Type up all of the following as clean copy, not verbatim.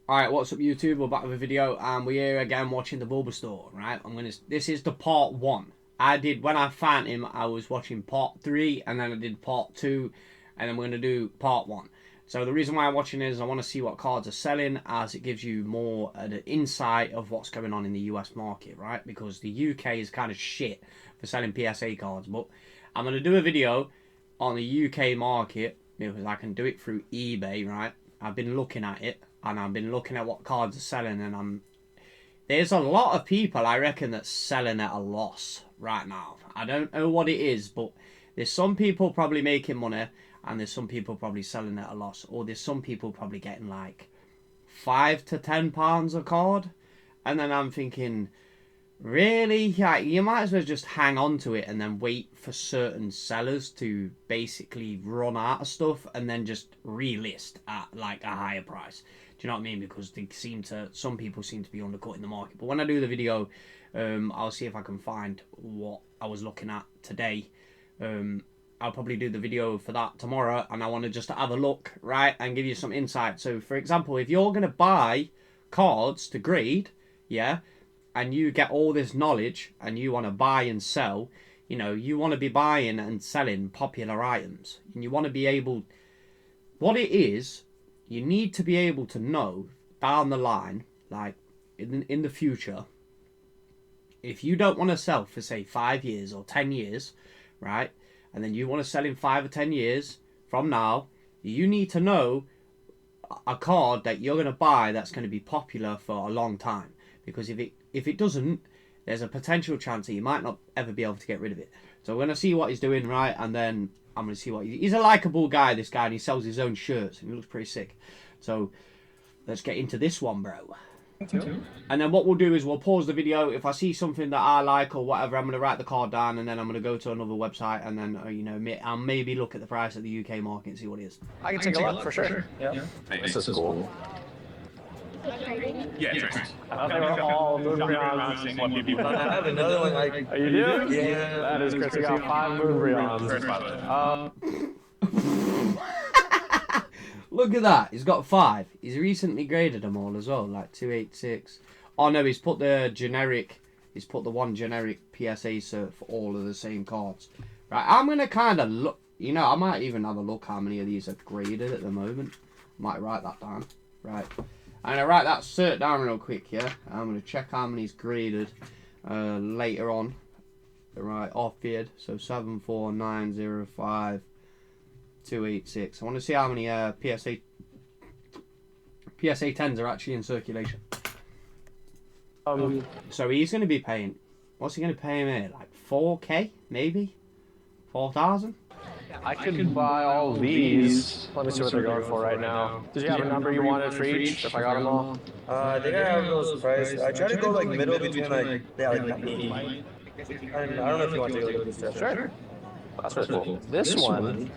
Alright, what's up YouTube? We're back with a video and we're here again watching the bulbastore, right? This is the part 1. When I found him, I was watching part 3 and then I did part 2 and then we're gonna do part 1. So the reason why I'm watching is I want to see what cards are selling, as it gives you more an insight of what's going on in the US market, right? Because the UK is kind of shit for selling PSA cards, but I'm gonna do a video on the UK market because I can do it through eBay, right? I've been looking at it. And I've been looking at what cards are selling, and there's a lot of people, I reckon, that's selling at a loss right now. I don't know what it is, but there's some people probably making money, and there's some people probably selling at a loss. Or there's some people probably getting like £5 to £10 a card. And then I'm thinking, really? Yeah, you might as well just hang on to it and then wait for certain sellers to basically run out of stuff and then just relist at like a higher price. Do you know what I mean? Because some people seem to be undercutting the market. But when I do the video, I'll see if I can find what I was looking at today. I'll probably do the video for that tomorrow, and I want to just have a look, right, and give you some insight. So, for example, if you're going to buy cards to grade, yeah, and you get all this knowledge and you want to buy and sell, you know, you want to be buying and selling popular items. And you want to be able... What it is, you need to be able to know down the line, like in the future, if you don't want to sell for, say, 5 years or 10 years, right, and then you want to sell in 5 or 10 years from now, you need to know a card that you're going to buy that's going to be popular for a long time. Because if it doesn't, there's a potential chance that you might not ever be able to get rid of it. So we're going to see what he's doing, right? And then I'm going to see what... He's a likeable guy, this guy, and he sells his own shirts, and he looks pretty sick. So let's get into this one, bro. And then what we'll do is we'll pause the video. If I see something that I like or whatever, I'm going to write the card down, and then I'm going to go to another website, and then, you know, I'll maybe look at the price of the UK market and see what it is. I can take a look for sure. Yeah. This is cool. Yeah, it's right. I thought they were all moving around. I have another one. Oh, you do? Yeah. That is Chris. We got 5 Moonbreons. Look at that. He's got 5. He's recently graded them all as well, like 286. Oh no, he's put the generic. He's put the one generic PSA cert for all of the same cards. Right, I'm gonna kind of look. You know, I might even have a look how many of these are graded at the moment. Might write that down. Right. I'm going to write that cert down real quick, yeah? I'm going to check how many's graded later on. Right, off-beard. So 74905 286. I want to see how many PSA 10s are actually in circulation. So he's going to be paying... What's he going to pay him here? Like 4K, maybe? 4,000? I could buy all these. Let me see what they're going for right now. Did you have a number you wanted for each? If I got them all? I think I have those prices. I try to go like middle between like, yeah, like 80. I don't know if you want to take a look at this stuff. Sure. That's really cool. This one,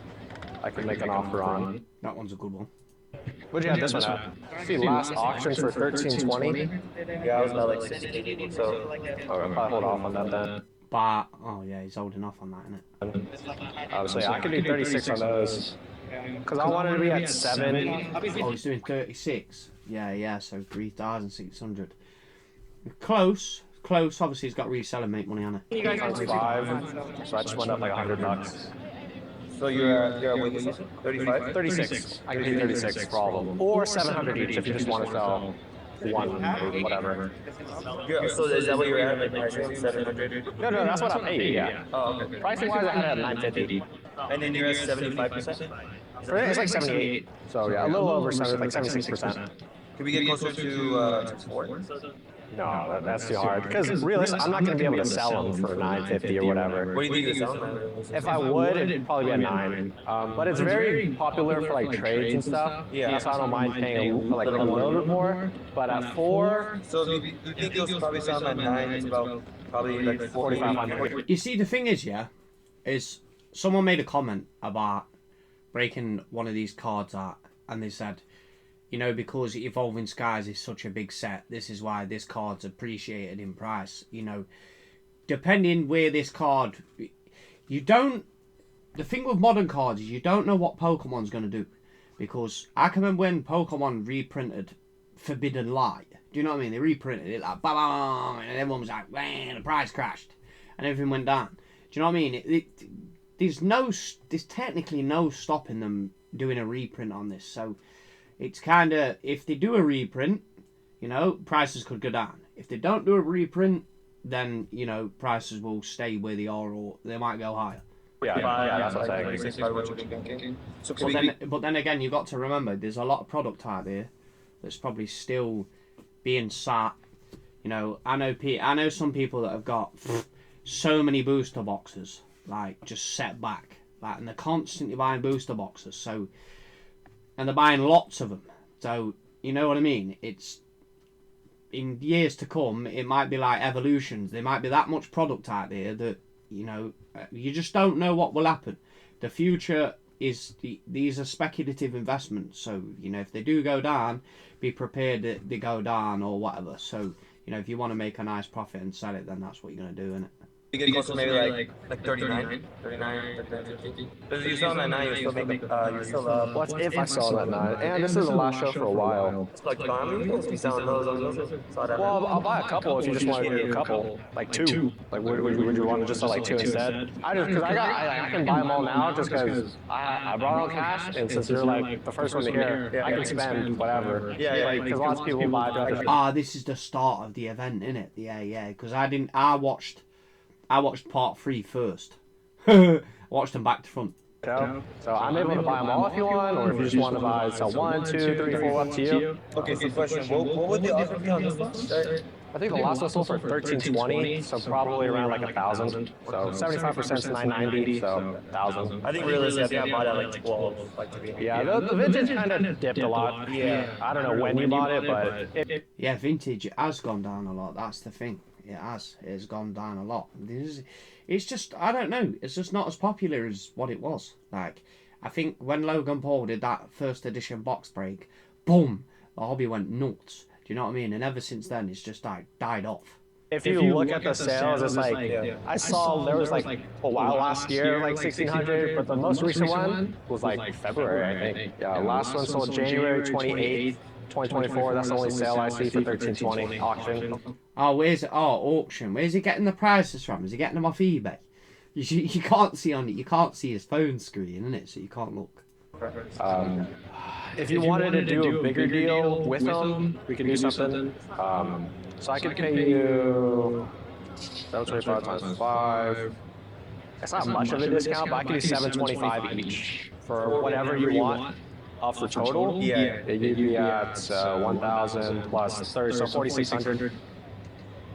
I could make an offer on. That one's a good one. What'd you have this one at? I see last auction for 1320. Yeah, I was about like 60. So, I'll probably hold off on that then. But, oh yeah, he's holding off on that, innit? Obviously, I could do 36 on those. Because I wanted to be at 7. Oh, he's doing 36. Yeah, so 3,600. Close. Obviously, he's got reselling make money on it. Times 5. So I just went up like $100. so you're what you said? 35? 36. I can do 36 for all of them. Or 700 each if you just want to sell one or whatever. Yeah, so is that what you're at, like pricing? 700? No, that's what I paid, yeah. Oh, okay. Pricing wise, I had it at 950. And then you're at 75%? For it, it's like 78. So yeah, a little over 70, like 76%. Can we get closer to 4? No, that's too hard. Because realistically, I'm not going to be able to sell them for 950 or whatever. What do you think you're selling? If I would, it'd probably be at 9. But it's very popular for like trades and stuff. Yeah. So I don't mind paying like a little bit more. But at 4, So you think you'll probably sell them at 9? It's about probably like 4,500. You see, the thing is, yeah, is someone made a comment about breaking one of these cards out, and they said, you know, because Evolving Skies is such a big set, this is why this card's appreciated in price. You know, depending where this card... You don't... The thing with modern cards is you don't know what Pokemon's going to do. Because I can remember when Pokemon reprinted Forbidden Light. Do you know what I mean? They reprinted it like, bang, and everyone was like, man, the price crashed, and everything went down. Do you know what I mean? There's technically no stopping them doing a reprint on this. So it's kind of, if they do a reprint, you know, prices could go down. If they don't do a reprint, then, you know, prices will stay where they are, or they might go higher. Yeah, that's what I'm saying. But then again, you've got to remember, there's a lot of product out there that's probably still being sat. You know, I know some people that have got so many booster boxes, like, just set back, like, and they're constantly buying booster boxes. So, and they're buying lots of them. So, you know what I mean? It's, in years to come, it might be like evolutions. There might be that much product out there that, you know, you just don't know what will happen. The future is, these are speculative investments. So, you know, if they do go down, be prepared that they go down or whatever. So, you know, if you want to make a nice profit and sell it, then that's what you're going to do, innit? You get close to maybe like 39, 50. Because you sell them at 9, you still make you still What's if I sell them at 9? And this is the last show for a while. it's like, I mean, you guys be selling those. Well, I'll buy a couple if you just want to do a couple, like 2. Like, would you want to just sell like 2 instead? Because I can buy them all now just because I brought all cash, and since you're like the first one to hear, I can spend whatever. Yeah. Because lots of people buy. This is the start of the event, innit? Yeah. Because I watched part 3 first. I watched them back to front. So I'm able to buy them all if you want, or if you just want to buy, sell 1, 2, 3, 4, up to you. Okay, so question, what would the offer be on this one? I think the last one sold for $1,320, so probably around like 1,000. So 75% is $990, so 1,000. I think realistically, I think I bought it at like 12, like to be. Yeah, the vintage kind of dipped a lot. Yeah. I don't know when you bought it, but Yeah, vintage has gone down a lot. That's the thing. It has. It's gone down a lot. It's just, I don't know. It's just not as popular as what it was. Like, I think when Logan Paul did that first edition box break, boom, the hobby went nuts. Do you know what I mean? And ever since then, it's just died off. if you look at the sales, it's like, I saw there was like a while last year, like 1,600, but the most recent one was like February, I think. Yeah, last one sold January 28th. 2024, that's the only sale I see for 1320 auction. Oh, where's it? Oh, auction. Where's he getting the prices from? Is he getting them off eBay? You can't see on it. You can't see his phone screen, innit? So you can't look. If you wanted to do a bigger deal with them, we could do something. So I could pay you 725 times 5. It's not much of a discount, but I could do 725 each for whatever you want. For total, they give you at 1,000 plus 30, so 4,600.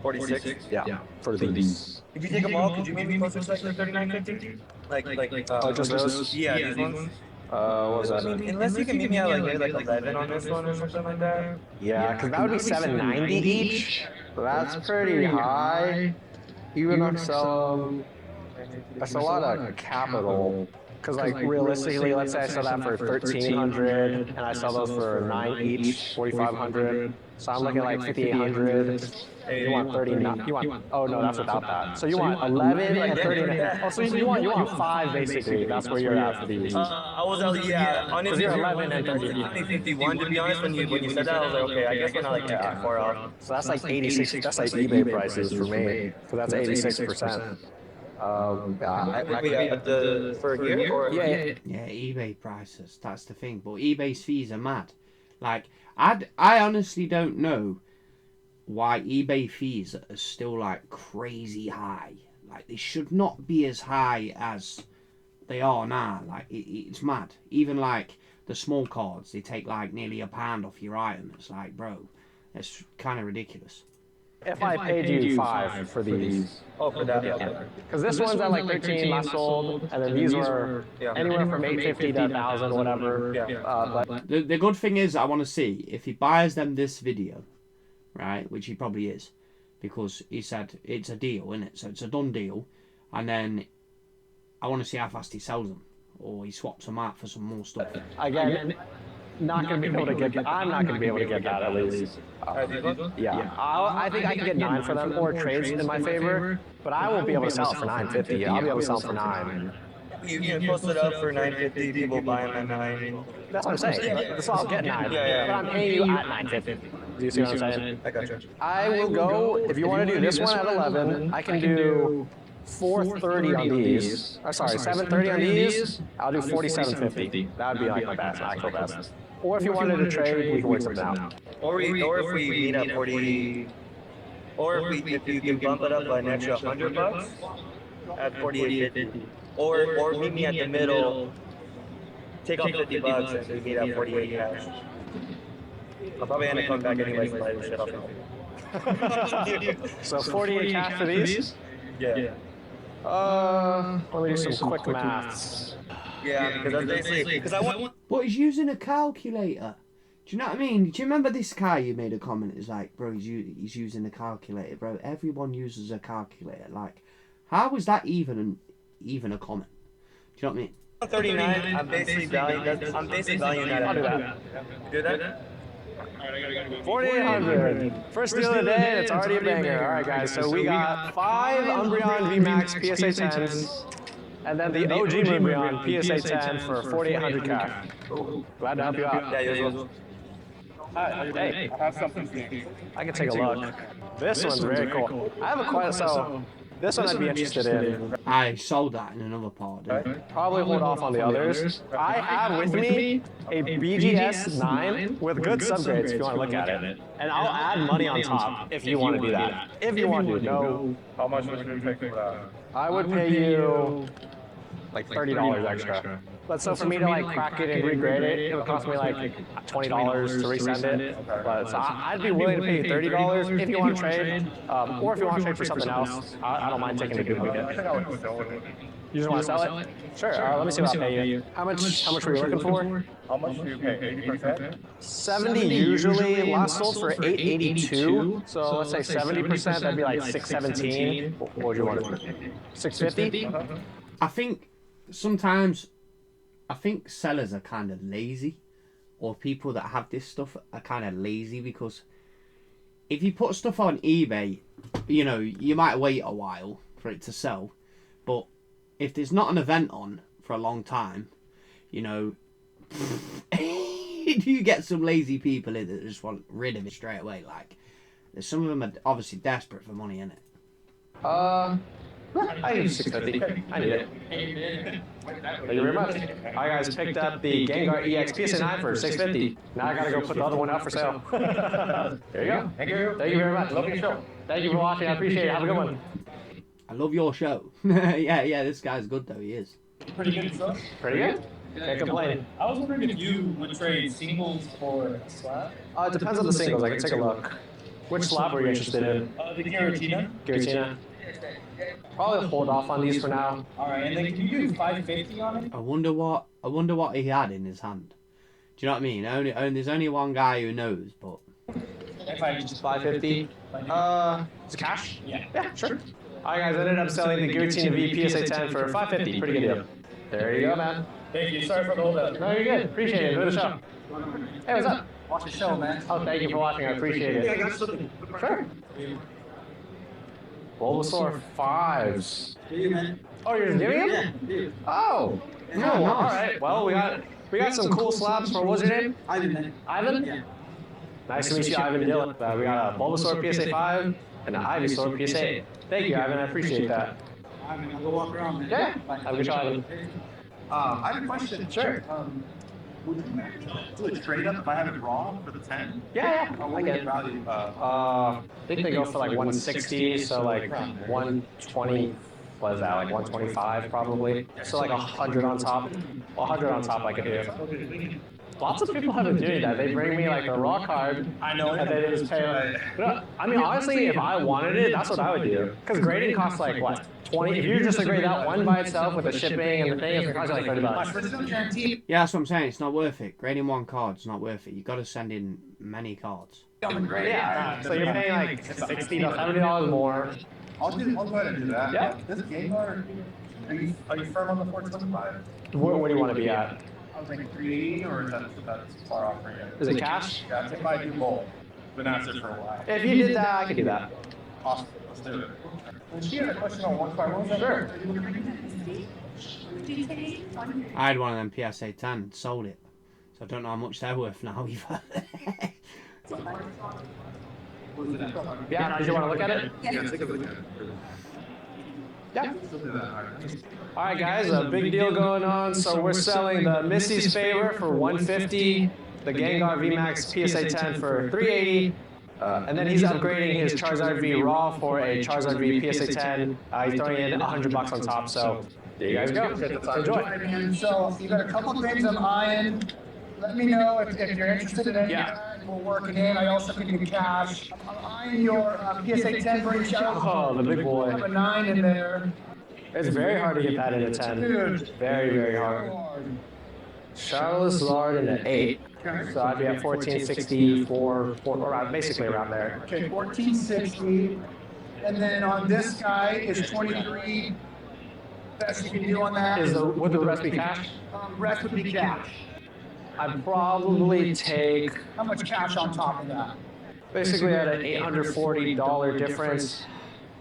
46? Yeah, for these. If you take them all, could you maybe close to like 39.50? Like just those? Yeah, these ones. What was that? Unless you can meet me at like maybe like 11 on this one or something like that. Yeah, because that would be 790 each. So that's pretty high. Even if that's a lot of capital. Because like realistically, let's say I sell that for 1,300 and I sell those for 9 each, 4,500. So I'm looking at like 5,800. You want 39? You want? Oh no, that's without that. So you want 11 and 30. Oh, so you want 5 basically. That's where you're at for these. I was honestly, you're 11 and 30. 51 to be honest. When you said that, I was like, okay, I guess we're not like that far off. So that's like 86. That's like eBay prices for me. So that's 86%. For here or yeah, eBay prices. That's the thing. But eBay's fees are mad. Like, I honestly don't know why eBay fees are still like crazy high. Like, they should not be as high as they are now. Like, it's mad. Even like the small cards, they take like nearly £1 off your item. It's like, bro, it's kind of ridiculous. If I paid you 5 for these. Oh, for that. Because this one's at like 13 last sold, and then these were anywhere from 850 to 1,000, whatever. But The good thing is, I want to see if he buys them this video, right? Which he probably is, because he said it's a deal, isn't it? So it's a done deal, and then I want to see how fast he sells them, or he swaps them out for some more stuff. again, not going to be able to get. I'm not going to be able to get that at least. Yeah, I think I can get 9 for them, or trades in my favor. But I won't be able to sell it for 950. I'll be able to sell it for 9. You can post it up for 950. People buy them at 9. That's what I'm saying. That's all I'll get 9. Yeah. But I'm paying you at 950. Do you see what I'm saying? I gotcha. I will go, if you want to do this one at 11, I can do 430 on these. Or sorry, 730 on these. I'll do 4750. That would be like my best, actual best. Or if you wanted to trade, we can work something out. Or if we meet at 40, or if you can bump it up by an extra $100 at 48.50. Or meet me at the middle, take off $50 and we meet at 48 cash. I'll probably end up coming back anyways and buy the shit off of So 48 cash for these? Yeah. Let me do some quick maths. Yeah, because that's basically, because I want. But he's using a calculator. Do you know what I mean? Do you remember this guy you made a comment? It's like, bro, he's using a calculator, bro. Everyone uses a calculator. Like, how is that even a comment? Do you know what I mean? 39. I'm basically valuing that. I'll do that. Do that? 4,800. First deal of the day, and it's already a banger. All right, guys. So we got 5 Umbreon VMAX PSA 10s, and then the OG Umbreon PSA 10 for 4,800 cash. Glad to help you out. Yeah, you as well. Hey, I have something for you. I can take a look. This one's very cool. I have a quite so. This one I'd be interested in. I sold that in another part, didn't I? Probably hold off on the others. I have with me a BGS 9 with good subgrades if you want to look at it. And I'll add money on top if you want to do that. If you want to, no. How much would you pay for that? I would pay you like $30 extra. But so for me to like crack it and regrade it, it would cost me like $20 to resend it. But so I'd be willing to pay you $30 if you want to trade, or if you want to trade for something else. I don't mind taking a good look I at think it. I would sell it. You just want to sell it? Sure. Let me see what I'll pay you. How much were you looking for? How much do you pay? 80%? 70 usually. Last sold for 882. So let's say 70%. That'd be like 617. What would you want to do? 650? I think sometimes, sellers are kind of lazy, or people that have this stuff are kind of lazy, because if you put stuff on eBay, you know, you might wait a while for it to sell, but if there's not an event on for a long time, you know, you get some lazy people in that just want rid of it straight away. Like, there's some of them are obviously desperate for money, innit? I need 650. I need it. Thank you very much. I guys picked up the Gengar EX PSA 9 for 650. Now I gotta go put the other one out for sale. There you go. Thank you. Thank you very much. Love your show. Thank you for watching. I appreciate it. Have a good one. I love your show. yeah, this guy's good though. He is. Pretty good stuff. Pretty good. Can't complain. I was wondering if you would trade singles for a slab. It depends on the singles. I can take a look. Which slab were you interested in? The Giratina. Giratina. Probably hold off on these for now. Alright, and then can you do 550 on it? I wonder what he had in his hand. Do you know what I mean? There's only one guy who knows, but If I just 550. Is it cash? Yeah. Yeah, sure. Alright guys, I ended up selling the Giratina V PSA 10 for 550. Pretty good deal. There you go, man. Thank you. Sorry for the hold up. No, you're good. Appreciate it. Enjoy the show. Hey, what's up? Watch the show, man. Oh, thank you for watching. I appreciate it. Sure. Bulbastore 5s. Oh, you're doing them? Oh, cool. Yeah, nice. All right. Well, we got some cool slabs for, what's your name? Ivan. Ivan? Yeah. Nice to meet you, Ivan Dillon. We got a Bulbasaur PSA 5 and an Ivysaur PSA 8. Thank you, Ivan. I appreciate that. Ivan, I'll go walk around, man. Yeah. Have a good show, Ivan. I have a question. Sure. Would you do a trade up if I have it raw for the 10? Yeah, What I would get it it. value? I think they go for like 160, so like 120, what is that, like 125 probably? So like 100 on top. 100 on top I could do. Lots of people have been doing that. They bring me like a raw card, I know. and they just pay. I mean, honestly, if I wanted it, that's what I would do. Because grading costs like what, 20? If you just grade that one by itself with the shipping and the thing, it's probably like $30. But it's no guarantee. yeah, that's what I'm saying. It's not worth it. Grading one card's not worth it. You got to send in many cards. Yeah, so you're paying like $60 to $70 more. I'll go ahead and do that. Yeah. This Gengar, are you firm on the 425? Where do you want to be at? I was thinking 380, or is that's far off for you? Is it cash? Yeah, I think I do both. Been at it for a while. If you did that, I could do that. Awesome. Let's do it. And she had a question on 151. Sure. I had one of them PSA 10, sold it. So I don't know how much they're worth now either. Yeah, did you want to look at it? Yeah, take a look at it. Yeah. All right, guys, a big deal going on. So we're selling the Missy's Favor for 150, the Gengar VMAX PSA 10 for 380, and then he's upgrading his Charizard V Raw for a Charizard V PSA 10. He's throwing in $100 on top. So there you guys go. Enjoy. And so you got a couple things I'm eyeing. Let me know if you're interested in any Yeah. of that. We'll work it in. I also can do cash. I'm eyeing your PSA 10 for each other. Oh, the big I boy. have a 9 in there. It's very hard to get that in a 10. Dude. Very, very hard. Shadowless Lord in an 8. So I'd be at 1464, or basically around there. Okay, 1460. And then on this guy is 23. Best you can do on that. Would the rest be cash? Rest would be cash. I'd probably take How much cash on top of that? basically at an $840 difference.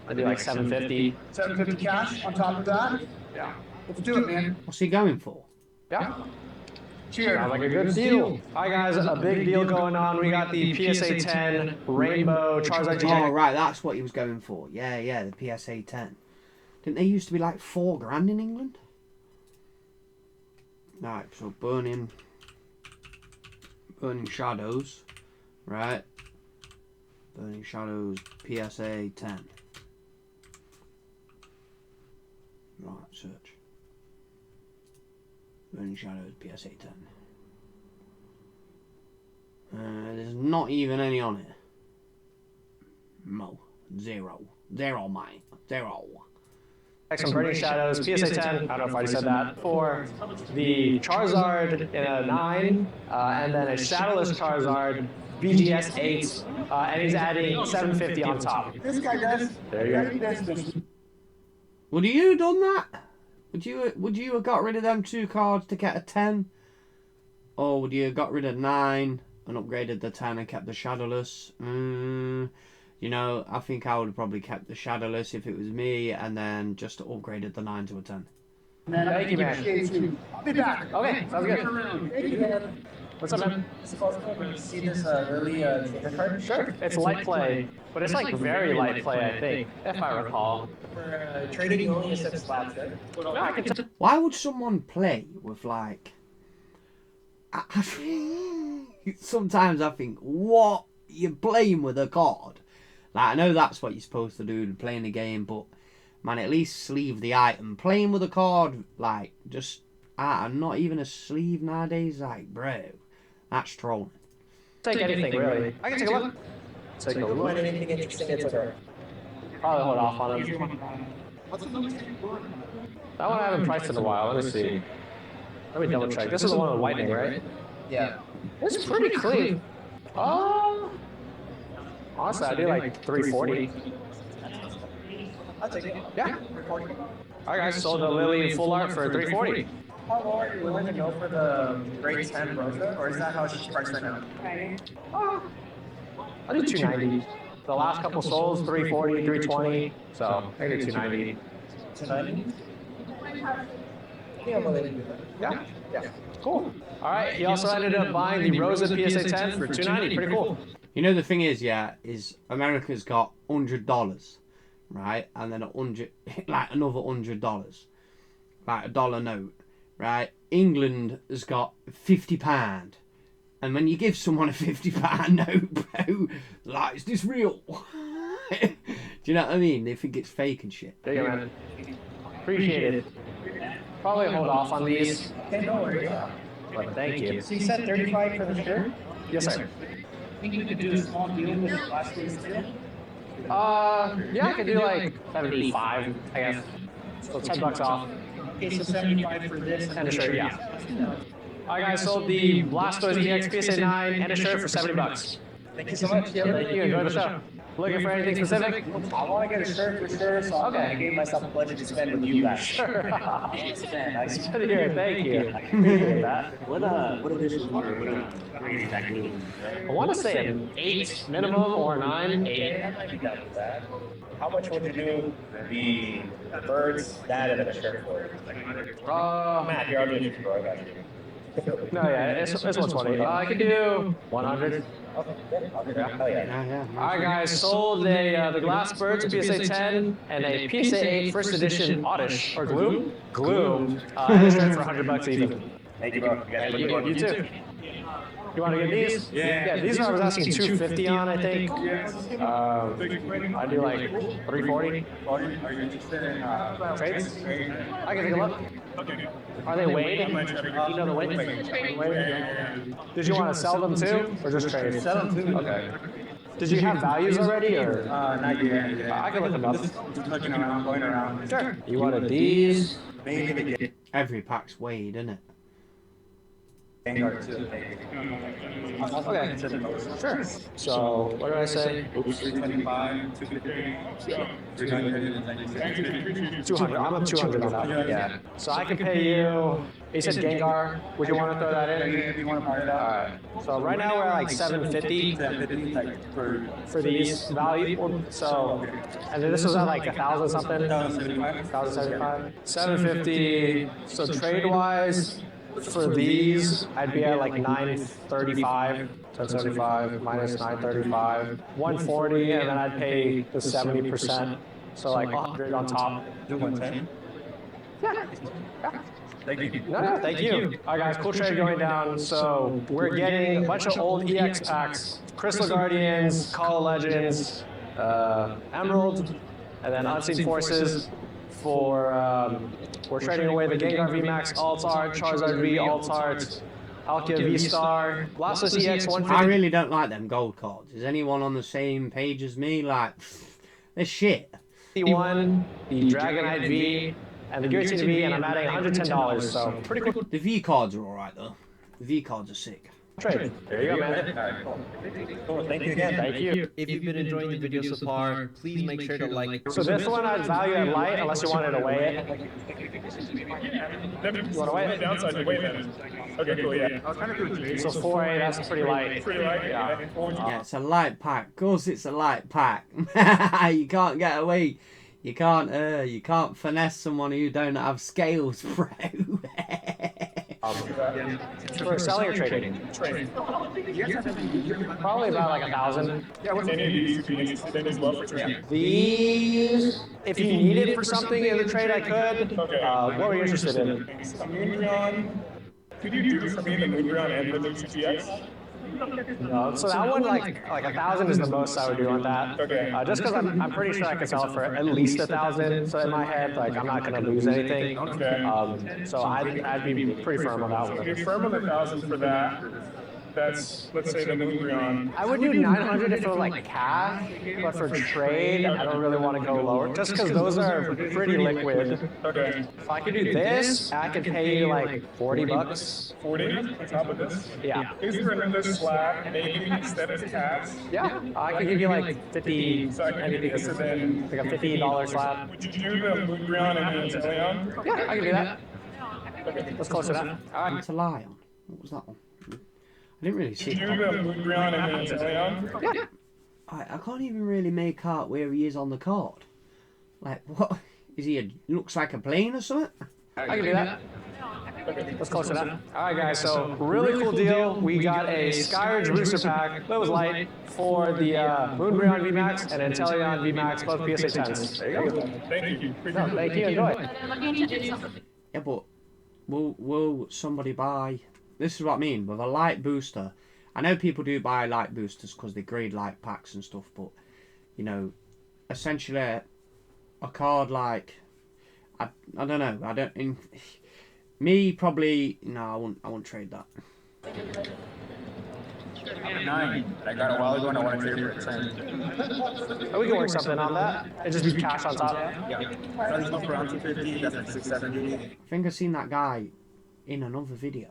I'd do like 750. 750 cash on top of that? Yeah. Let's do it, man. What's he going for? Yeah. Cheers. Sounds like a good deal. Hi guys, a big deal going on. We got the PSA 10 Rainbow Charizard GX. Oh, right, that's what he was going for. Yeah, the PSA 10. Didn't they used to be like $4,000 in England? Right, so Burning Shadows, right? Burning Shadows PSA 10. Right, search. Burning Shadows PSA 10. There's not even any on it. No, zero, mate, zero. Some Burning Shadows PSA 10. I don't know if I already said that. For the Charizard in a 9, and then a Shadowless Charizard BGS 8, and he's adding 750 on top. This guy does. There you go. This. Would you done that? Would you have got rid of them 2 cards to get a 10? Or would you have got rid of 9 and upgraded the 10 and kept the Shadowless? You know, I think I would have probably kept the Shadowless if it was me, and then just upgraded the 9 to a 10. Man, Thank you, man. I'll be back. Okay, sounds good. Thank you, man. What's up, man? See this early card? Sure. It's light play, but it's like very light play, I think, if I recall. For trading, you only accept slabs, right? I can tell. Why would someone play with like... sometimes I think, what? You're playing with a card? Like, I know that's what you're supposed to do, playing the game, but man, at least sleeve the item. Playing with a card, like, just not even a sleeve nowadays, like, bro, that's trolling. Take anything, really. I can take a look. Take a You look. want anything interesting, it's okay. Probably hold off on it. That one I haven't priced in a while. Let me see. Let me double check. This is the one with whitening, right? Yeah. It's pretty clean. Honestly, I do like 340. I'll take it. Yeah. Alright guys, sold the Lily full art for 340. How low are you willing to go for the grade 10 Rosa, or is that how it's priced right now? I do 290. The last couple souls, 340, 320. So I do 290. 290? Yeah, I'm willing to do that. Yeah. Yeah. Cool. Alright, he also ended up buying the Rosa PSA 10 for 290. Pretty cool. You know, the thing is, yeah, is America's got $100, right? And then like another $100, like a dollar note, right? England has got £50. And when you give someone a £50 note, bro, like, is this real? Do you know what I mean? They think it's fake and shit. There you go, man. Appreciate it. Probably hold off on these, Okay, no worries. but thank you. So you said 35 for the shirt? Yes, sir. Think you could do a small deal with the last week's deal? Yeah, I could do like 75, I guess. So $10 off. Okay, so 75 for this. And a shirt, yeah. Alright guys, sold the Blastoise EX PSA 9 and a shirt for $70. Thank you so much. Yeah, thank you. Enjoy the show. Looking for anything specific? I want to get a shirt for sure, so I gave myself a budget to spend with you guys. Sure. Nice. Good to hear. Thank you. Appreciate that. What edition or what grade is that glue? I want to say an 8 minimum or 9. 8. I might be down with that. How much would you do the birds, that, and a shirt for? Matt, here, I'll do it for you. I got you. No, yeah, it's 120. I could do 100. Okay, hell yeah. Yeah. All right, guys, sold the Glass Birds PSA 10 and a PSA 8 first edition Oddish or Gloom. And it's for $100 even. Thank you, bro. Thank you. You too. You want to get these? Yeah, these I was asking 250 on, I think. I do like 340. Are you interested in Trades? I can take a look. Are they weighed? Do you know the weight? Did you want to sell them too, or just trade? Sell them too. Okay. Did you have values already, or? Not yet. I can look them up. Just looking around, going around. Sure. You wanted these? Maybe Every pack's weighed, isn't it? Vanguard too. Okay. Sure. So, what did I say? 325, 250, 300, 200. I'm up 200 on that. Yeah. So I can pay you. You said Gengar. Would you want to throw that in? if you want to buy it All out. right. So right now we're at like 750 like for these value. So, and then this was at like 1,000 something. 1,075. 1,075. 750. So trade wise. For these, I'd be at like 935, 1075 minus 935, 140, and then I'd pay the 70%. So like 100 on top. Do 110. Thank you. No, thank you. All right, guys, cool trade going down. So we're getting a bunch of old EX packs, Crystal Guardians, Call of Legends, Emerald, and then Unseen Forces. For we're trading away the Gengar VMAX Alt Art, Charizard V Alt Art, Palkia V Star, Blastoise EX 150. I really don't like them gold cards. Is anyone on the same page as me? Like, they're shit. The Dragonite V, and the Giratina V, and I'm adding $110. So pretty cool The V cards are alright though. The V cards are sick. trade. There you go, man. All right, cool. Thank you again. Thank you. If you've been enjoying the video so far, please make sure to like. So this one I'd value at light unless you wanted to weigh it. You want to weigh it? Downside to weight then. Okay, cool, yeah. I was trying to do So 4A, that's pretty light. Pretty light, Yeah. Yeah, it's a light pack. Of course it's a light pack. You can't get away. You can't finesse someone who don't have scales, bro. For selling or trading? Training. Probably about like 1,000. Any of these would be interested as well for training. These, if you need it for something in the trade, I could. What were you interested in? Moonbreon. Could you do for me the Moonbreon and the GTX? No, so that one, like 1,000 is the most I would do on that. Okay. Just because I'm pretty sure I could sell it for at least 1,000. So in my head, like I'm not gonna lose anything. Okay. So I'd be pretty firm on that one. You're firm on the 1,000 for that. That's, let's say, the Moonbreon. I would do 900 if it was like cash, but for trade, I don't really want to go lower, just because those are pretty liquid. Okay. If I could do this, I could pay you like $40. 40 on top of this. Yeah. Is there another slab, maybe instead of cats? Yeah, I could give you like 50, So I can do this and then. like a $50 slab. Would you do the Moonbreon and the Inteleon? Yeah, I can do that. Okay. That's close enough. All right. It's a lie on. What was that one? I didn't really see Would you it. do the Moonbreon and the Inteleon? Yeah. I can't even really make out where he is on the card. Like, what? Is he looks like a plane or something? I can do that. That's close enough. All right, guys. So really cool deal. We got a Skyridge Rooster Pack that was light for the Moonbreon VMAX and Inteleon VMAX, both PSA 10s. There you go. Thank you. No, thank you. Enjoy. Yeah, but will somebody buy? This is what I mean with a light booster. I know people do buy light boosters because they grade light packs and stuff, but you know, essentially a card like I don't know. I don't. Me probably no. I won't trade that. I'm a 9, but I got a while ago and I want to trade for a 10. Oh, we can work something on that. It just be cash on top. Yeah. So this one's around 250, that's like 670. I think I've seen that guy in another video.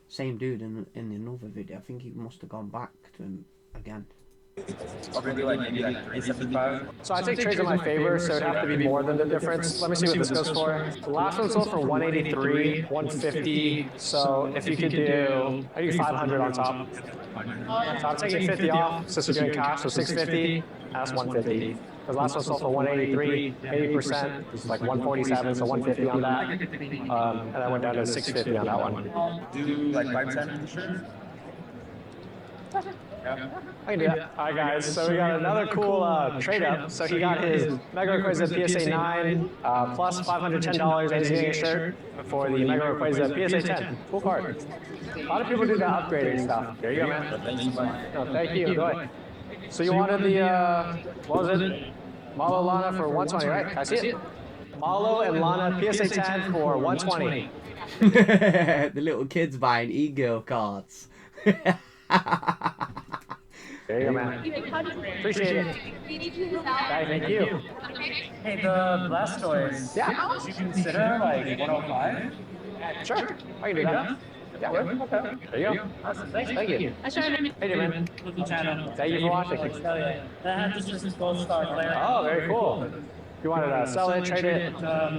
Same dude in another video. I think he must have gone back to him again. I'll do like maybe like 375. So I think trades in my favor, so it'd have to be more than the difference. Let me see what this goes for. The last one sold for 183, 150. So if you could do, I do 500 on top. So I'm taking 50 off since we're doing cash, so 650. That's 150. The last one sold for 183, 80%. It's like 147, so 150 on that. And I went down to 650 on that one. Do like 510 for sure. I can do that. All right, guys. So we got another cool trade up. So he got his Mega Rayquaza PSA 9 plus $510, and he's getting a shirt for the Mega Rayquaza PSA 10. Cool card. A lot of people do the upgrading stuff. There you go, man. No, thank you. Go ahead. So you wanted the what was it? Malo Lana for 120, right? Can I see it? Malo and Lana PSA 10 for 120. The little kids buying e-girl cards. There you go, man. Appreciate it. Thank you. Hey, the Blastoise. Yeah. Would you consider like 105? Sure. I can do that. Yeah. Okay. There you go. Awesome. Thank you. Hey, man. Local channel. Thank you for watching. Hell yeah. That had just this gold star player. Oh, very cool. If you wanted to sell it, trade it.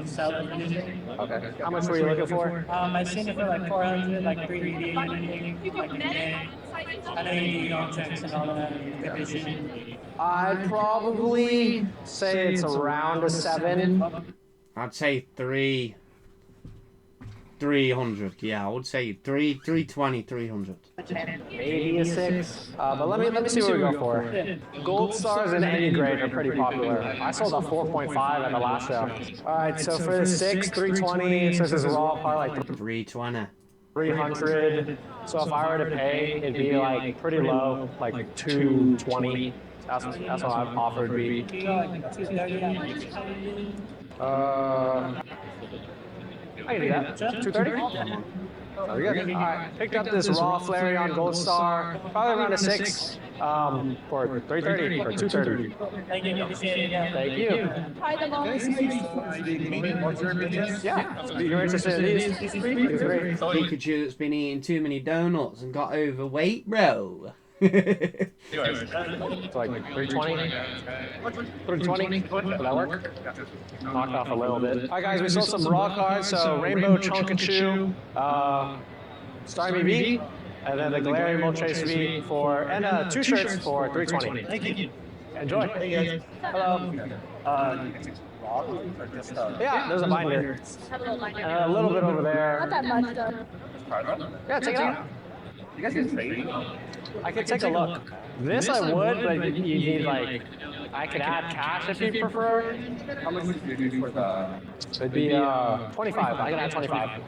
Sell it. Okay. How much were you looking for? I seen it for like 400, like 388, like in May. I know you do contracts and all that. I'd probably say it's around a 7. I'd say 300. Yeah, I would say 320, 300. Maybe a 6. But let me see what we go for. Gold stars in any grade are pretty popular. I sold a 4.5 at the last show. All right, so for the 6, 320. So this is raw, probably like 320. 300. So if I were to pay, it'd be like pretty low, like 220. That's what I've offered be. I can do that. 230? Very good. All right. Picked up this raw Flareon Gold Star, probably around a 6 for 330 or 230. Thank you. Thank you. Yeah. You're interested in these? These are great. Pikachu that's been eating too many donuts and got overweight, bro. It's like 320. 320. Would that work? Knocked off a little bit. All right, guys, we sold some raw cards. So Rainbow Chonkachu, Starmie V, and then the Galarian Moltres V and 2 shirts for 320. Thank you. Enjoy. Hello. Yeah, there's a binder. A little bit over there. Not that much though. Yeah, take it out. You guys can trade. I could take a look. This I would, but you need like, I could add cash if you prefer. How much would you do for the? It'd be 25. I can add 25.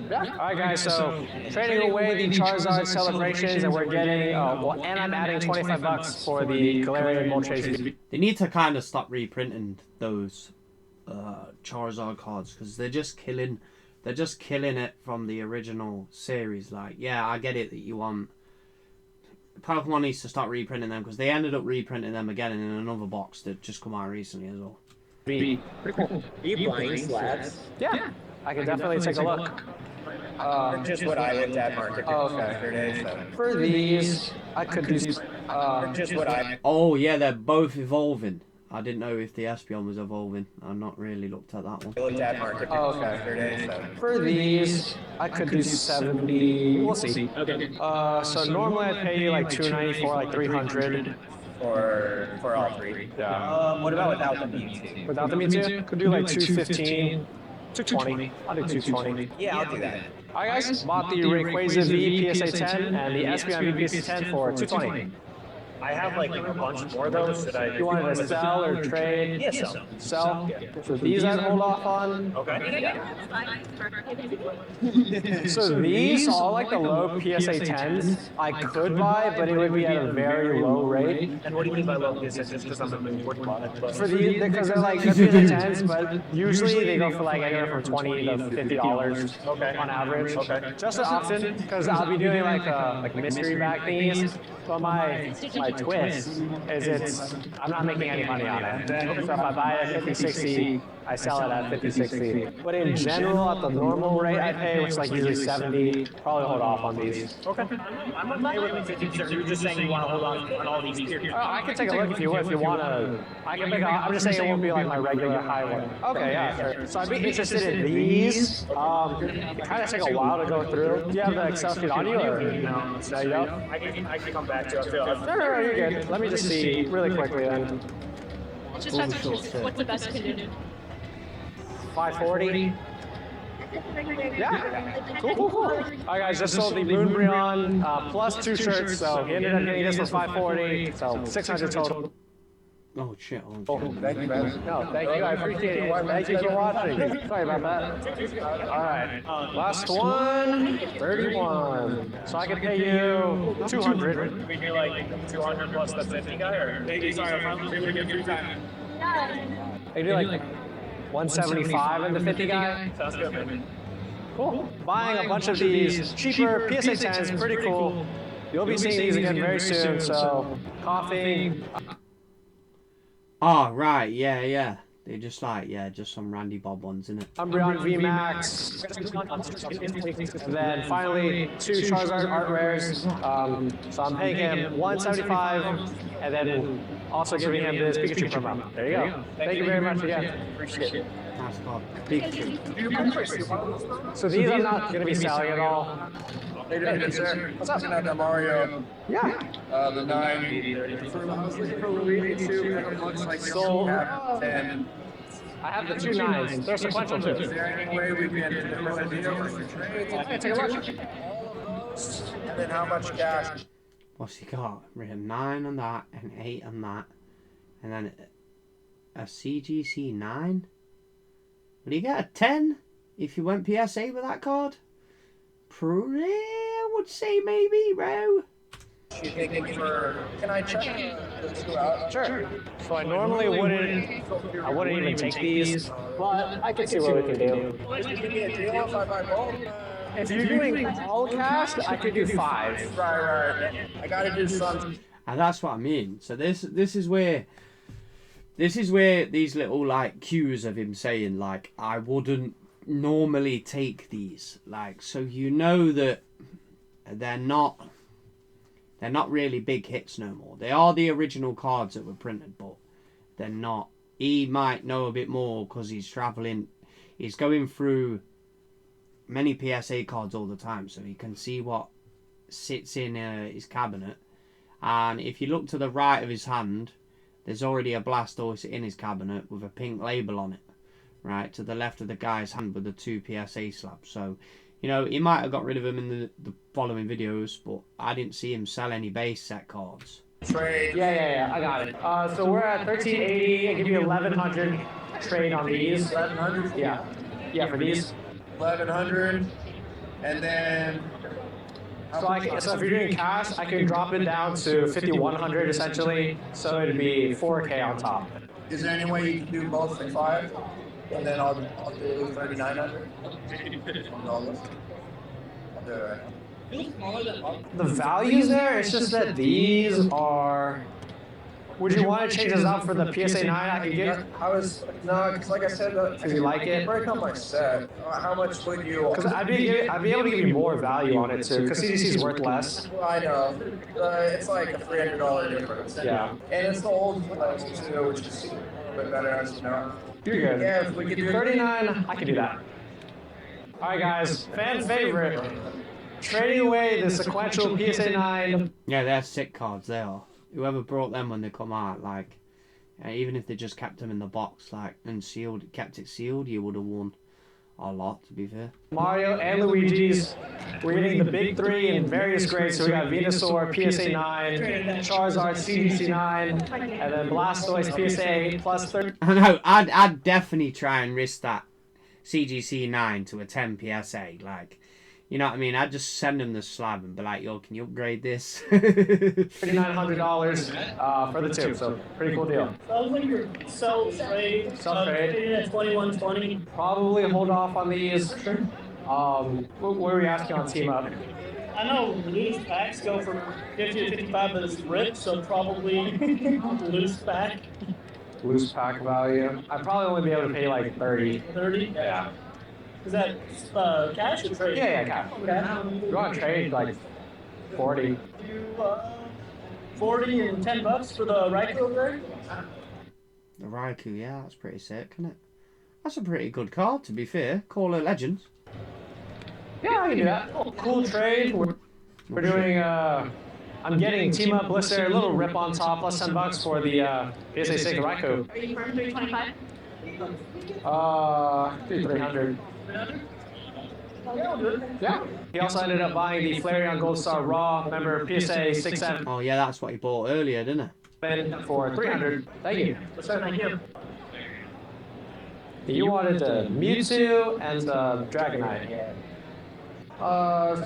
Yeah. All right, guys. So trading away the Charizard celebrations, and we're getting and I'm adding $25 for the Galarian Moltres. They need to kind of stop reprinting those Charizard cards because they're just killing. They're just killing it from the original series. Like, yeah, I get it that you want. Pokemon needs to start reprinting them because they ended up reprinting them again in another box that just come out recently as well. Pretty cool. Are you buying slabs? Yeah, I can definitely take a look. Just what I looked at market yesterday. So. For these, I could do. Just what I. Oh yeah, they're both evolving. I didn't know if the Espeon was evolving. I've not really looked at that one. Looked at market yesterday. So. For these, I could do 70. We'll see. Okay. So normally I'd pay you like 294, like 300. For all 3. Yeah. What about without the Mewtwo? Without the Mewtwo, could do like 215, 220. I'll do 220. Yeah, I'll do that. All right, guys. Bought the Rayquaza V PSA 10 and the Espeon V PSA 10 for 220. I have like a bunch more though. Should I? You wanted to sell or trade? Yeah, sell. Sell. So these I'd hold off on. Okay. So these, all like the low PSA 10s, I could buy, but it would be at a very low rate. And what do you mean by low? Is it just because I'm a important product? For these, because they're like PSA 10s, but usually they go for like anywhere from $20 to $50 on average. Okay. Just as often, because I'll be doing like mystery bag thingies. But my twist is I'm not making any money on it. So if I buy it at 50-60, I sell it at 50-60. But in general, at the normal rate I pay, which is like usually 70, probably hold off on these. Okay. I'm okay with 50%. You're just saying you want to hold on all these tiers. I can take a look if you want to. I can pick. I'm just saying it won't be like my regular high one. Okay, yeah, sure. So I'd be interested in these. It kind of take a while to go through. Do you have the Excel sheet on you, or No, you don't? I can come back to it. No, you're good. Let me just see really quickly then. Just have to choose what's the best you can do. 540. Yeah. Cool. All right, guys, just sold the Moonbrion plus 2 shirts, so he ended up getting this for 540, so 600 total. Oh shit. Thank you, man. No, thank you. I appreciate it. Thank you for watching. Sorry about that. All right. Last one, 31. So I can pay you 200. We do like 200 plus the 50 guy, or sorry, I'm able to get 3 times. I can do like 175 and the 50 guy. Sounds good, man. Cool. Buying a bunch of these cheaper PSA 10s, pretty cool. You'll be seeing these again very soon, so coughing. Oh, right, yeah. They're just like, just some Randy Bob ones, innit? Umbreon VMAX. And then finally, 2 Charizard Art Rares. So I'm paying him 175 and then also giving him this Pikachu promo. There you go. Thank you very much again. Appreciate it. That's called Pikachu. So these I'm not going to be selling at all. Hey, sir. What's up? The Mario, Yeah. the 9. So, 10. I have the 2 9s. They're sequential too. Is there any way we can do a deal for trades? Okay, take a look. And then how much cash? What's he got? Written 9 on that and 8 on that. And then a CGC 9? Will you get a 10 if you went PSA with that card? I would say maybe, bro. You thinking for? Can I check the 2 out? Sure. So I normally wouldn't even take these, but I can see what we can do. Give me a deal if I buy both. If you're doing all cash, I could do 5. Right. I gotta do something. And that's what I mean. So this is where these little like cues of him saying like I wouldn't normally take these, like, so you know that they're not really big hits no more. They are the original cards that were printed, but they're not. He might know a bit more because he's traveling, he's going through many PSA cards all the time, so he can see what sits in his cabinet. And if you look to the right of his hand, there's already a Blastoise in his cabinet with a pink label on it, right to the left of the guy's hand with the 2 PSA slabs. So, you know, he might have got rid of them in the following videos, but I didn't see him sell any base set cards. Trade. Yeah, I got it. So we're at 1380. I give you 1100 trade on these. 1100. Yeah, for these. 1100, and then. So if you're doing cash, I can drop it down to 5100 essentially. So it'd be 4K on top. Is there any way you can do both for 5? And then I'll do 3900. I'll do it. The values there, it's just that these are. Would you want to change this out for the PSA 9? I could get. No, because like I said, If you like it. break up my set. How much would you? Because I'd be able to give you more value on it too. Because CDC is worth less. Well, I know. It's like a $300 difference. Yeah. And it's the old ones too, which is a bit better, as you know. You're good. Yeah, if we could do 39, I can do that. All right, guys. Fan favorite. Trading away the sequential PSA 9. Yeah, they're sick cards, they are. Whoever brought them when they come out, like, even if they just kept them in the box, like, and kept it sealed, you would have won a lot, to be fair. Mario and Luigi's. We're getting the big 3 in various grades. So we got Venusaur, PSA 9, Charizard, CDC 9, and then Blastoise, PSA 8 plus 30. I know, I'd definitely try and risk that CGC 9 to a 10 PSA, like, you know what I mean? I'd just send them the slab and be like, yo, can you upgrade this? $3,900 for the 2, so pretty cool deal. Sounds like you're self-trade. At 2120. Probably hold off on these. What were we asking on Team Up? I know loose packs go for 50 to 55, but it's ripped, so probably loose pack. Loose pack value. I'd probably only be able to pay like 30. 30? Yeah. Is that cash or trade? Yeah, cash. Okay. You want to trade like 40? 40 and $10 for the Raikou over there? The Raikou, yeah, that's pretty sick, isn't it? That's a pretty good card, to be fair. Call it Legends. Yeah, I can do that. Cool trade. We're doing, I'm getting Team Up Blister, a little rip on top, plus $10 for the PSA 6 Raikou. Are you firm 325? 300. Yeah. He also ended up buying the Flareon Gold Star Raw, remember PSA 6-7 Oh, yeah, that's what he bought earlier, didn't it? for 300. Thank you. Thank you. You wanted the Mewtwo and the Dragonite.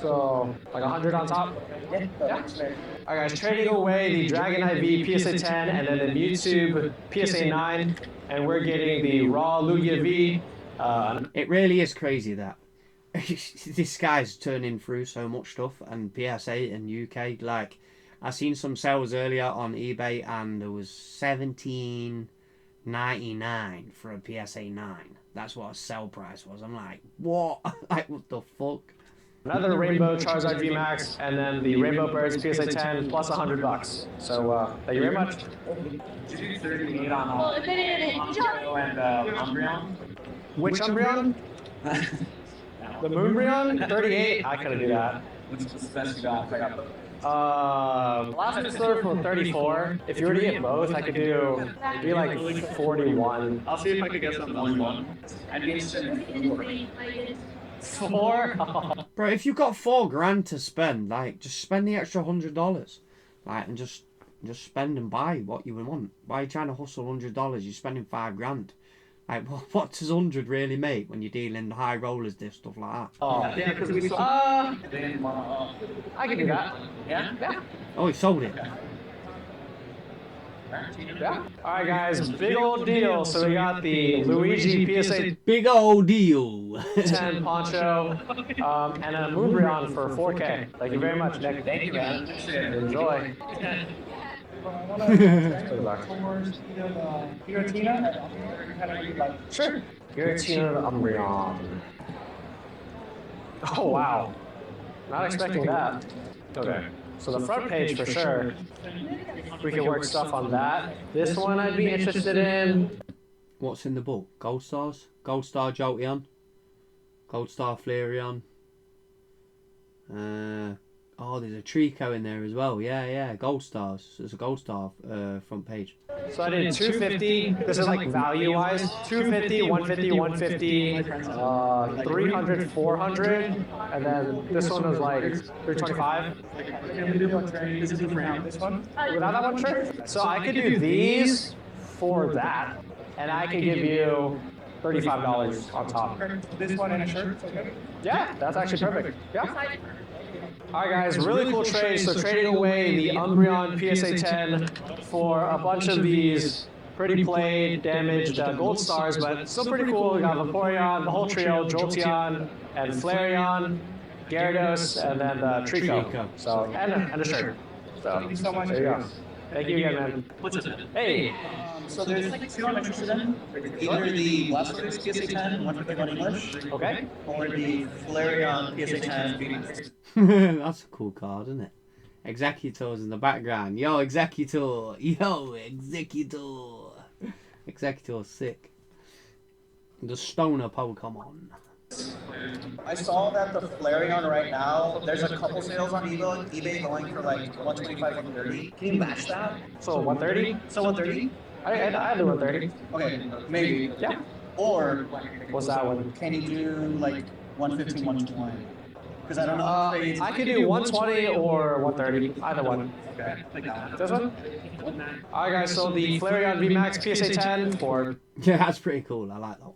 So like 100 on top? Yeah. Alright guys, trading away the Dragonite V PSA 10 and then the Mewtwo PSA 9, and we're getting the raw Lugia V. It really is crazy that this guy's turning through so much stuff, and PSA and UK. Like, I seen some sales earlier on eBay, and there was $17.99 for a PSA 9. That's what a sell price was. I'm like, what? Like, what the fuck? Another Rainbow Charizard VMAX, and then the Rainbow Birds PSA 10 plus $100. So thank you very much. Did you do 38 on Well, if they didn't, and Umbreon? Which Umbreon? The Moonbreon? 38? I couldn't do that. What's the best you got? Last episode for 34. If you were to get both, I could do be like 41. I'll see if I could get something one. I'd be interested in 4? Bro, if you've got $4,000 to spend, like, just spend the extra $100. Like, and just spend and buy what you want. Why are you trying to hustle $100? You're spending $5,000. Like, what does 100 really make when you're dealing high rollers, this stuff like that? Oh, yeah, because we saw. I can do that. Yeah? Yeah. Oh, he sold it. Yeah. Alright guys, big old deal. So we got the Luigi PSA Big old deal. 10 poncho and a Moonbreon for 4K. Thank you very much, Nick. Thank you, man. Enjoy. Sure. Giratina Umbreon. Oh wow. Not expecting that. Okay. So the front page for sure. We can work stuff on that. This one I'd be interested in. What's in the book? Gold Stars? Gold Star Jolteon? Gold Star Flareon? Oh, there's a Trico in there as well. Yeah. Gold Stars. There's a Gold Star front page. So I did 250. This is like value-wise. 250, 150, 150, 300, 400, and then this one was like 325. This one? Without that one, sure. So I could do these for that, and I can give you $35 on top. This one and a shirt? Okay. Yeah, that's actually perfect. Yeah. Alright guys, really cool trade. So trading away the Umbreon PSA 10 for a bunch of these pretty played, damaged Gold Stars, but still pretty cool. We got Vaporeon, the whole trio, Jolteon, and Flareon, Gyarados, and then Trico. So, and a shirt. So, Thank you so much. there you go. Thank you again, man. What's it? Hey! So there's two I'm interested in. Either the Blastoise PSA 10, 151 English, Okay. or the Flareon PSA 10 Beauty. That's a cool card, isn't it? Executor's in the background. Yo, Executor. Yo, Executor. Executor's sick. The Stoner Pokemon. I saw that the Flareon right now, there's a couple sales on eBay going for like 125, 130. Can you match that? So 130? So 130? I do 130. Okay, maybe. Yeah. Or What's that one? can you do like 115, 120? Because I don't know. I could do 120 or 130. Either one. Okay, like that. This one? Alright guys, so the Flareon VMAX PSA 10 for Yeah, that's pretty cool. I like that one.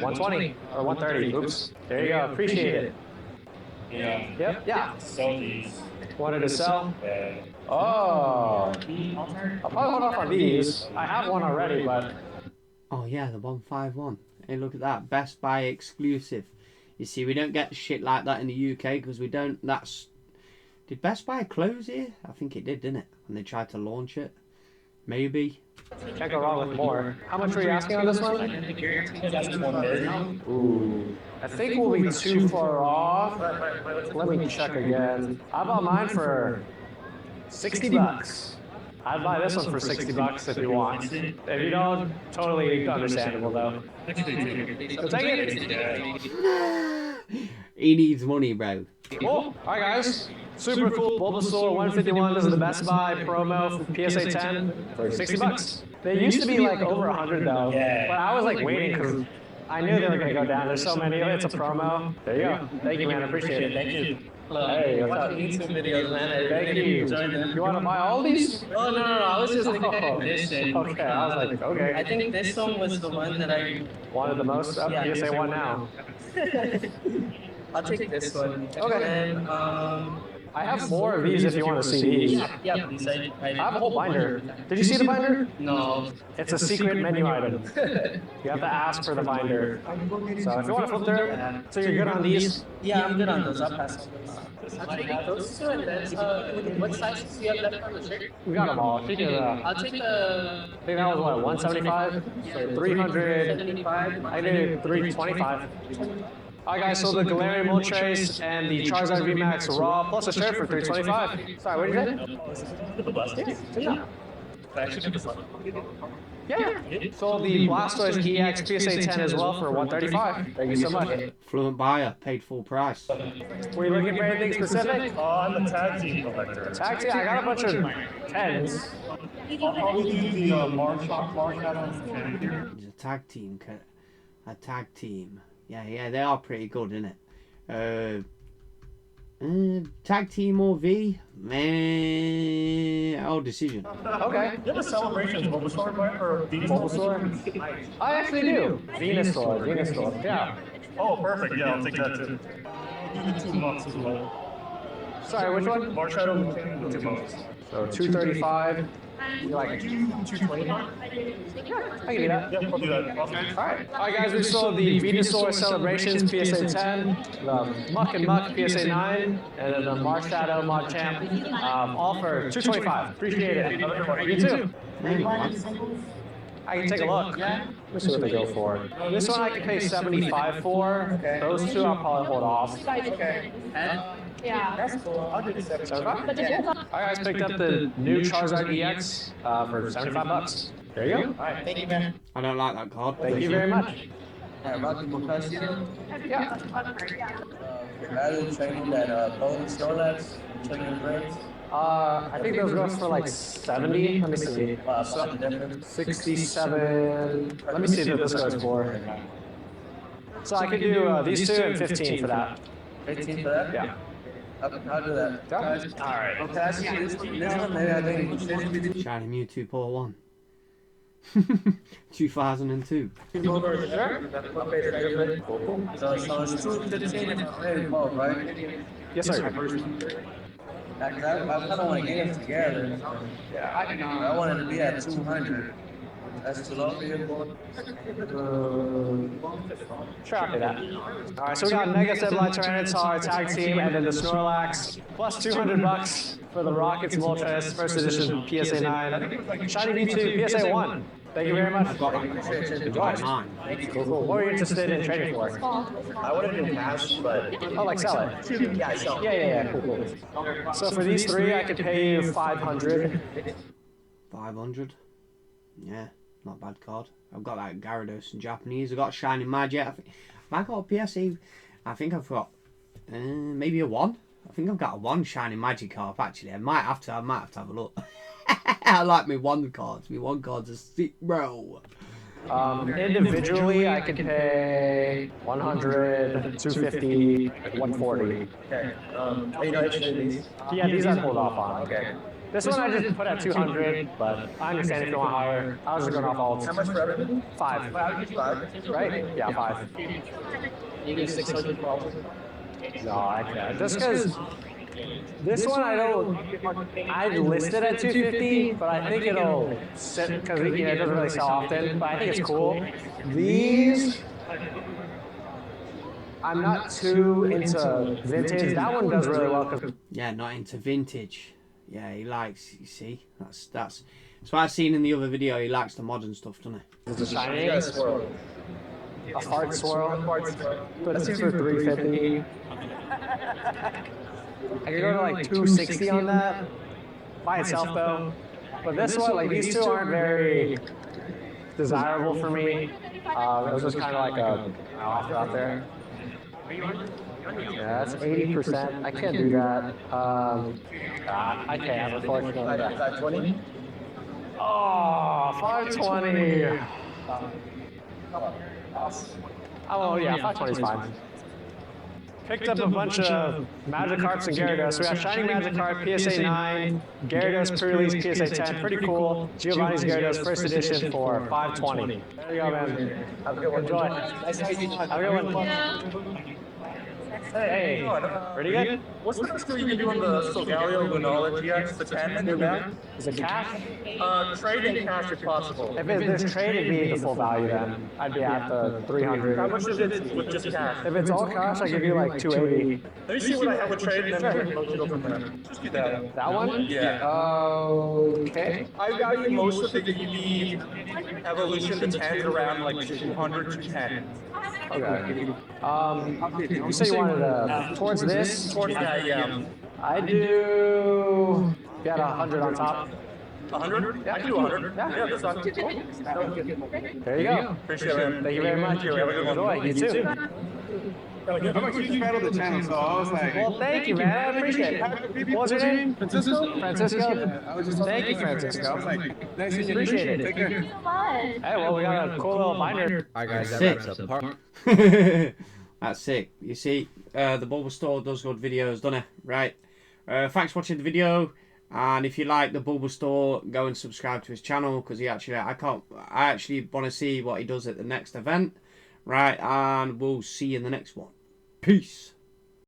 120 or 130. Oops. There you go. Appreciate it. Yeah. Yep. Yeah. So these. Wanted to sell? Oh. I'll probably hold off on these. I have one already, but Oh yeah, the 151. Hey, look at that. Best Buy exclusive. You see, we don't get shit like that in the UK because we don't. That's Did Best Buy close here? I think it did, didn't it? And they tried to launch it. Maybe. Can't go wrong with more. How much were you asking on this one? Ooh. I think we'll be too far off. Let me check again. I bought mine for 60 bucks. I'd buy this one for 60 bucks if you want. If you don't, totally understandable though. So take it. He needs money, bro. Oh, alright guys. Super cool Bulbastore 151. This is the Best Buy promo for PSA 10 for 60 bucks. They used to be like over 100 though, but I was like waiting because I knew they were gonna go down. There's so many. It's a promo. There you go. Thank you, man. I appreciate it. Thank you. Hey, what's up? YouTube videos, man. Thank you. You want to buy all these? Oh, no. I was just looking at this thing. Okay, I was like, okay. I think this one was the one that I Wanted the most? Oh, Yeah, PSA 1 now. I'll take this one. Okay. And, I have more of these if you want to see these. yeah, please. I have a whole binder. Did you see the binder? No. It's a secret menu item. You have to ask for the binder. So if you want to flip through, so you're good on these? Yeah, I'm good on those. I'll pass on those. Those two and then, what sizes do you have left on the shirt? We got them all. I think I'll take the that was what, 175? So 300. 75. I did 325. Alright guys, so the Galarian Moltres and the Charizard VMAX Raw plus a shirt for 325. Sorry, what did you say? Yeah. Yeah. So the Blastoise EX PSA 10 as well for 135. Thank you so much. Fluent buyer, paid full price. Were you looking for anything specific? Oh, I'm a tag team collector. Tag team, I got a bunch of 10s. I'll probably do the March Shadow here. It's a tag team. A tag team. Yeah, they are pretty good, innit? Tag team or V? Man, oh, decision. Okay. You have a Celebrations Bulbasaur or Bulbasaur? I actually do. Venusaur. Yeah. Oh, perfect. Yeah, I'll take that too. I'll do the 2 months as well. Sorry, which one? March Shadow, 2 months. So 235. You like 220? I can do that. Yeah, I'll do that. Awesome. Alright, guys, we saw the Venusaur Celebrations PSA 10, the Muck and Muck PSA 9, and then the Marshadow Mod Champ, all for 225. Appreciate it. You too. I can take a look. Let's see what they go for. This one I can pay 75 for. Those two I'll probably hold off. Okay. Yeah. That's cool. I'll do the 75? But did you Alright guys, picked up the new Charizard EX for 75 bucks. There you go. Alright, thank you, man. I don't like that card. Thank you very much. Rocky Mukasey. Yeah. Rather training that bowling Snorlax, training brains. I think those go for like 70. Let me see. Something different. 67. Let me see what this goes for. So I could do these two and 15 for that. 15 for that? Yeah. I'll do that. Yeah. Alright. Okay, I see this one, maybe I think. Shiny Mewtwo Port 1. 2002. So it's 215 and maybe both, right? Yes, sir. I kind of want to get them together. I wanted to be at 200. That's too low for you, boy. Sure, I'll do that. Alright, so we got Mega Sableye Tyranitar Tag Team and then the Snorlax plus 200 bucks for the Rockets Moltres First Edition PSA 9. Shiny V2 PSA 1. Thank you very much. Enjoy. Mine. Cool. What were you interested in trading for? I would have been cash, but Oh, like sell it? yeah, so. Yeah. Cool. So for these three, I could pay you 500. 500. Yeah, not a bad card. I've got like Gyarados in Japanese. I've got Shiny Magic. Have I got a PSA? I think I've got maybe a 1. I think I've got a 1 Shiny Magikarp actually. I might have to have a look. I like me 1 cards. Me 1 cards are sick, bro. Individually, I could pay 100, 250, 140. Okay. Are you not interested in these? Yeah, these I'd hold off on. Okay. This one I just put at 200, but I understand if you want higher. I was just going off all. How much for everything? 5. 5. Right? Yeah, 5. You do 600 for all. No, I can't. Just because this one I listed at 250, but I think it'll sit because it doesn't really sell often. But I think it's cool. These I'm not too into vintage. That one does really well. Yeah, not into vintage. Yeah, he likes. You see, that's what I've seen in the other video. He likes the modern stuff, doesn't he? It's a shiny. A fart swirl. But that's for 350. I could go to like 260 on that by itself though. But this one, like these two aren't very desirable for me. It was just kind of like a offer out there. Yeah, that's 80%. I can't do that. I can't, unfortunately. 520? Oh, 520. Oh, yeah, 520 is fine. Picked up a bunch of Magikarps and Gyarados. We have Shining Magikarp, PSA 9, Gyarados pre-release PSA 10, pretty cool. Giovanni's Gyarados first edition for 520. There you go, man. Have a good one. Enjoy. Nice to meet you. Have a good one. Hey, pretty good? What's the best deal you can do on the Solgaleo Lunala GX, the 10 in your bag? Is it cash? Trade in cash if possible. If there's trade, it'd be the full value then. I'd be at the 300. How much is it with just cash? If it's all cash, I give you like 280. Let me see what I have with trade and then we'll go from there. Just do that. That one? Yeah. Okay. I value most of the EV evolution, the 10s around like 200 to 10. Okay. You say you wanted towards this? Towards that, yeah. I do. You had 100 on top. 100? Yeah. I can do 100. Yeah. That's fine. There you go. Appreciate it. Thank you very much. Have a good one. Enjoy. You too. I'm a huge fan of the channel, so I was like... Well, thank you, man. I appreciate it. What was your name? Francisco? Francisco? I was just Thank you, Francisco. I was like, nice to meet you. Appreciate it. Take care. Hey, well, we got a cool little binder. All right, guys, that Sick. wraps up part. That's sick. You see, the bulbastore does good videos, doesn't it? Right. Thanks for watching the video. And if you like the bulbastore, go and subscribe to his channel because I actually want to see what he does at the next event. Right, and we'll see you in the next one. Peace.